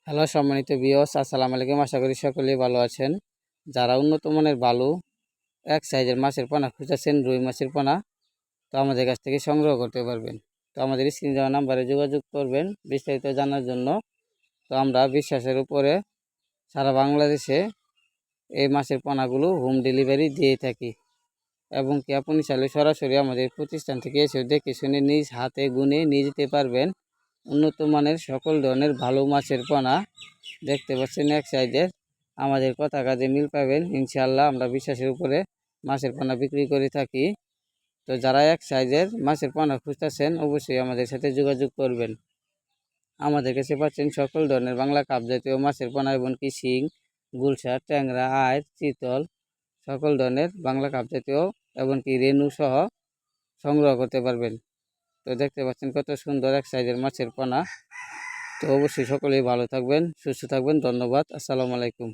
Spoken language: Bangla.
হ্যালো সম্মানিত ভিউয়ার্স, আসসালামু আলাইকুম। আশা করি সকলেই ভালো আছেন। যারা উন্নত মানের বালু এক সাইজের মাছের পোনা খুঁজতেছেন, রুই মাছের পোনা, তো আমাদের কাছ থেকে সংগ্রহ করতে পারবেন। তো আমাদের স্ক্রিনে দেওয়া নাম্বারে যোগাযোগ করবেন বিস্তারিত জানার জন্য। তো আমরা বিশ্বাসের উপরে সারা বাংলাদেশে এই মাছের পোনাগুলো হোম ডেলিভারি দিয়ে থাকি, এবং কি আপনি চাইলে সরাসরি আমাদের প্রতিষ্ঠান থেকে এসে দেখে শুনে নিজ হাতে গুনে নিয়ে যেতে পারবেন। উন্নত মানের সকল ধরনের ভালো মাছের পোনা দেখতে পাচ্ছেন এক সাইজের। আমাদের কথা কাজে মিল পাবেন ইনশাআল্লাহ। আমরা বিশ্বাসের উপরে মাছের পোনা বিক্রি করে থাকি। তো যারা এক সাইজের মাছের পোনা খুঁজতেছেন অবশ্যই আমাদের সাথে যোগাযোগ করবেন। আমাদের কাছে পাচ্ছেন সকল ধরনের বাংলা কাপ জাতীয় মাছের পোনা, এমনকি শিং, গুলশা, ট্যাংরা, আইড়, চিতল, সকল ধরনের বাংলা কাপ জাতীয় এমনকি রেনু সহ সংগ্রহ করতে পারবেন। তো দেখতে পাচ্ছেন কত সুন্দর এক সাইজের মাছের পোনা। তো অবশ্যই সকলেই ভালো থাকবেন, সুস্থ থাকবেন। ধন্যবাদ। আসসালামু আলাইকুম।